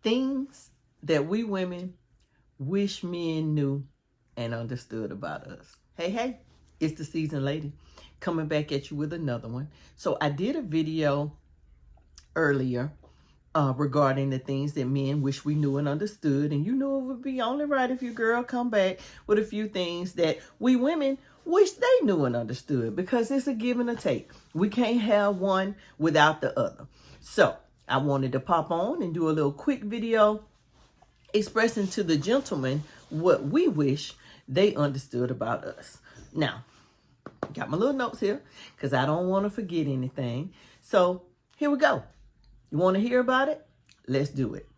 Things that we women wish men knew and understood about us. Hey, hey, it's the seasoned lady coming back at you with another one. So I did a video earlier regarding the things that men wish we knew and understood. And you know it would be only right if your girl come back with a few things that we women wish they knew and understood, because it's a give and a take. We can't have one without the other. So I wanted to pop on and do a little quick video expressing to the gentlemen what we wish they understood about us. Now, got my little notes here because I don't want to forget anything. So here we go. You want to hear about it? Let's do it.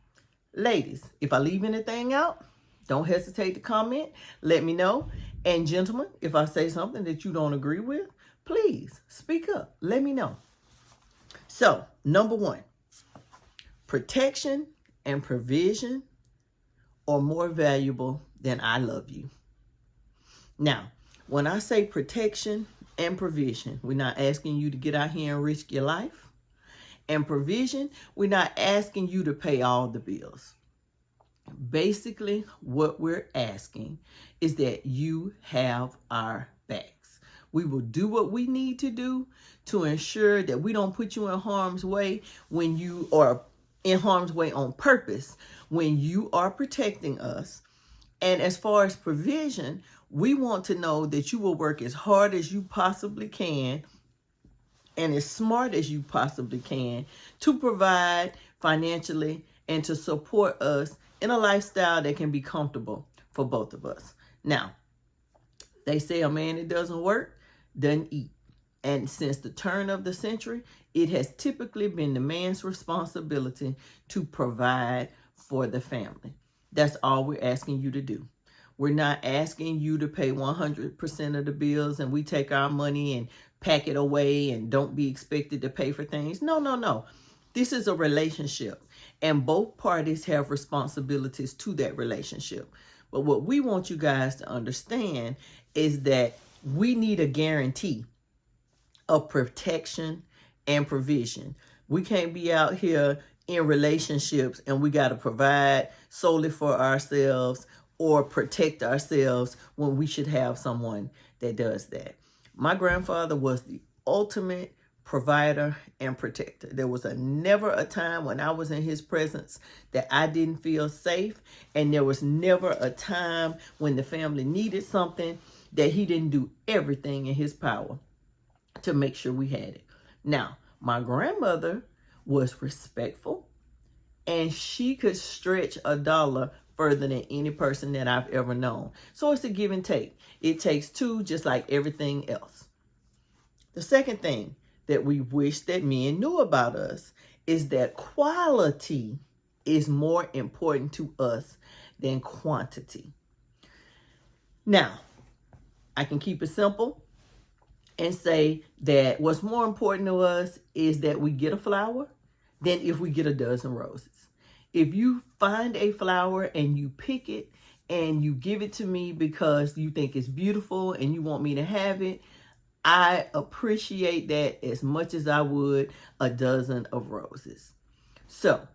Ladies, if I leave anything out, don't hesitate to comment. Let me know. And gentlemen, if I say something that you don't agree with, please speak up. Let me know. So, number one, protection and provision are more valuable than I love you. Now, when I say protection and provision, we're not asking you to get out here and risk your life. And provision, we're not asking you to pay all the bills. Basically, what we're asking is that you have our backs. We will do what we need to do to ensure that we don't put you in harm's way when you are in harm's way on purpose, when you are protecting us. And as far as provision, we want to know that you will work as hard as you possibly can and as smart as you possibly can to provide financially and to support us in a lifestyle that can be comfortable for both of us. Now, they say a man that doesn't work doesn't eat. And since the turn of the century, it has typically been the man's responsibility to provide for the family. That's all we're asking you to do. We're not asking you to pay 100% of the bills and we take our money and pack it away and don't be expected to pay for things. No, no, no. This is a relationship and both parties have responsibilities to that relationship. But what we want you guys to understand is that we need a guarantee of protection and provision. We can't be out here in relationships and we got to provide solely for ourselves or protect ourselves when we should have someone that does that. My grandfather was the ultimate provider and protector. There was never a time when I was in his presence that I didn't feel safe, and there was never a time when the family needed something that he didn't do everything in his power to make sure we had it. Now, my grandmother was respectful, and she could stretch a dollar further than any person that I've ever known. So it's a give and take. It takes two, just like everything else. The second thing that we wish that men knew about us is that quality is more important to us than quantity. Now, I can keep it simple and say that what's more important to us is that we get a flower than if we get a dozen roses. If you find a flower and you pick it and you give it to me because you think it's beautiful and you want me to have it, I appreciate that as much as I would a dozen of roses. So,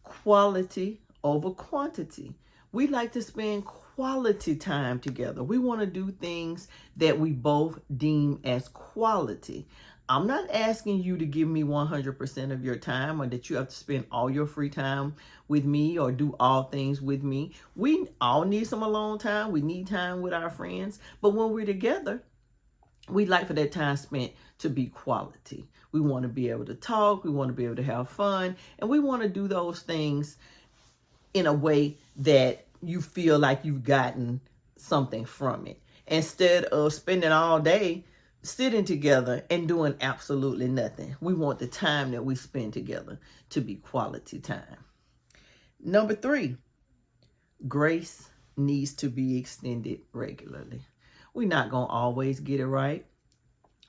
quality over quantity. We like to spend quality time together. We want to do things that we both deem as quality. I'm not asking you to give me 100% of your time or that you have to spend all your free time with me or do all things with me. We all need some alone time. We need time with our friends. But when we're together, we like for that time spent to be quality. We want to be able to talk. We want to be able to have fun. And we want to do those things in a way that you feel like you've gotten something from it, instead of spending all day sitting together and doing absolutely nothing. We want the time that we spend together to be quality time. Number 3, grace needs to be extended regularly. We're not going to always get it right.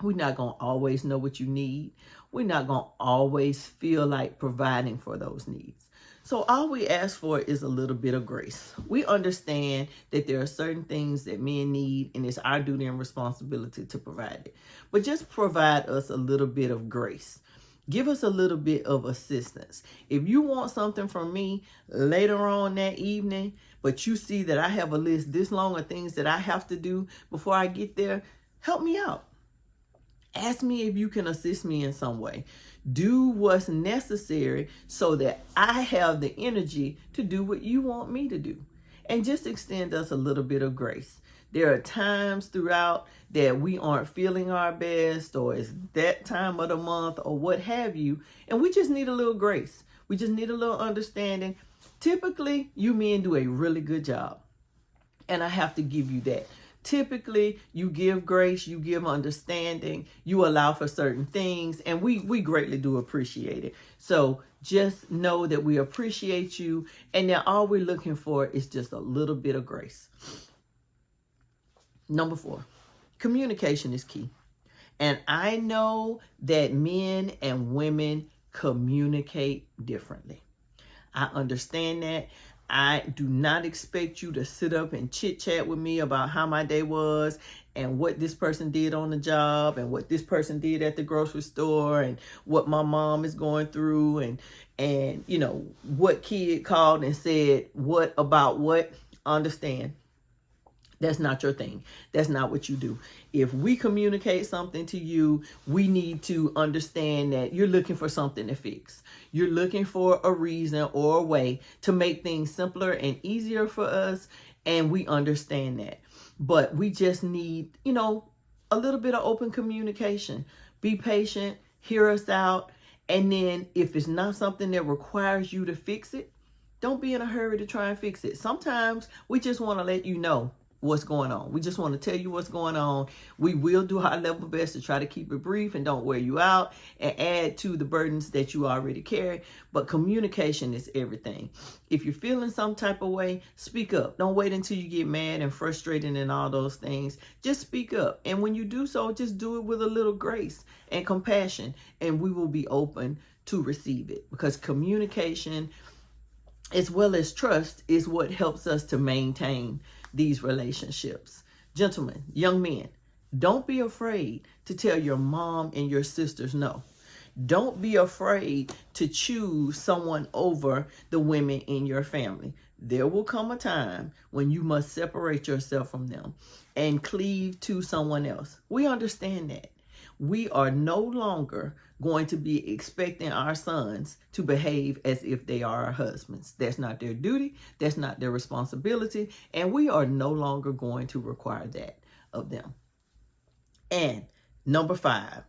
We're not going to always know what you need. We're not going to always feel like providing for those needs. So all we ask for is a little bit of grace. We understand that there are certain things that men need, and it's our duty and responsibility to provide it. But just provide us a little bit of grace. Give us a little bit of assistance. If you want something from me later on that evening, but you see that I have a list this long of things that I have to do before I get there, help me out. Ask me if you can assist me in some way. Do what's necessary so that I have the energy to do what you want me to do. And just extend us a little bit of grace. There are times throughout that we aren't feeling our best, or it's that time of the month, or what have you, and we just need a little grace. We just need a little understanding. Typically, you men do a really good job, and I have to give you that. Typically, you give grace, you give understanding, you allow for certain things, and we greatly do appreciate it. So just know that we appreciate you, and that all we're looking for is just a little bit of grace. Number 4, communication is key. And I know that men and women communicate differently. I understand that. I do not expect you to sit up and chit chat with me about how my day was and what this person did on the job and what this person did at the grocery store and what my mom is going through and you know, what kid called and said what about what. Understand. That's not your thing. That's not what you do. If we communicate something to you, we need to understand that you're looking for something to fix. You're looking for a reason or a way to make things simpler and easier for us. And we understand that. But we just need, you know, a little bit of open communication. Be patient, hear us out. And then if it's not something that requires you to fix it, don't be in a hurry to try and fix it. Sometimes we just want to let you know what's going on. We just want to tell you what's going on. We will do our level best to try to keep it brief and don't wear you out and add to the burdens that you already carry. But communication is everything. If you're feeling some type of way, speak up. Don't wait until you get mad and frustrated and all those things. Just speak up. And when you do so, just do it with a little grace and compassion, and we will be open to receive it, because communication as well as trust is what helps us to maintain these relationships. Gentlemen, young men, don't be afraid to tell your mom and your sisters no. Don't be afraid to choose someone over the women in your family. There will come a time when you must separate yourself from them and cleave to someone else. We understand that. We are no longer going to be expecting our sons to behave as if they are our husbands. That's not their duty. That's not their responsibility. And we are no longer going to require that of them. And number 5,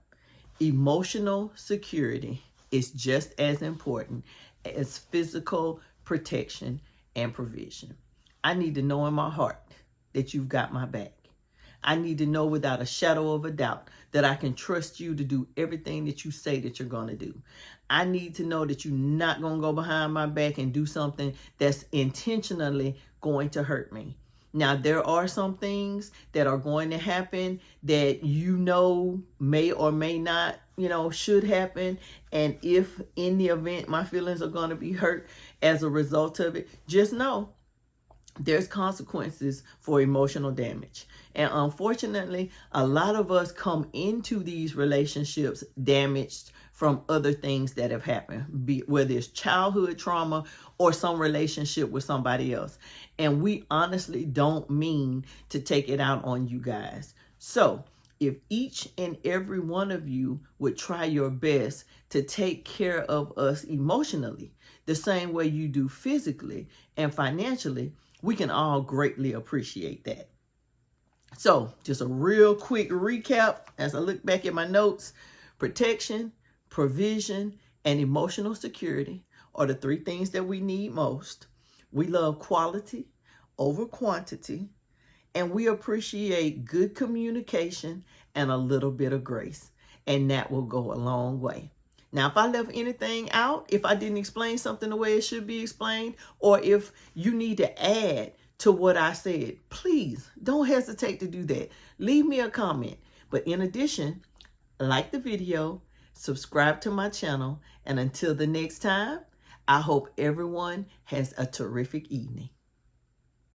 emotional security is just as important as physical protection and provision. I need to know in my heart that you've got my back. I need to know without a shadow of a doubt that I can trust you to do everything that you say that you're going to do. I need to know that you're not going to go behind my back and do something that's intentionally going to hurt me. Now, there are some things that are going to happen that you know may or may not, should happen. And if in the event my feelings are going to be hurt as a result of it, just know there's consequences for emotional damage. And unfortunately, a lot of us come into these relationships damaged from other things that have happened, whether it's childhood trauma or some relationship with somebody else. And we honestly don't mean to take it out on you guys. So if each and every one of you would try your best to take care of us emotionally, the same way you do physically and financially, we can all greatly appreciate that. So just a real quick recap as I look back at my notes. Protection, provision, and emotional security are the 3 things that we need most. We love quality over quantity, and we appreciate good communication and a little bit of grace, and that will go a long way. Now, if I left anything out, if I didn't explain something the way it should be explained, or if you need to add to what I said, please don't hesitate to do that. Leave me a comment. But in addition, like the video, subscribe to my channel, and until the next time, I hope everyone has a terrific evening.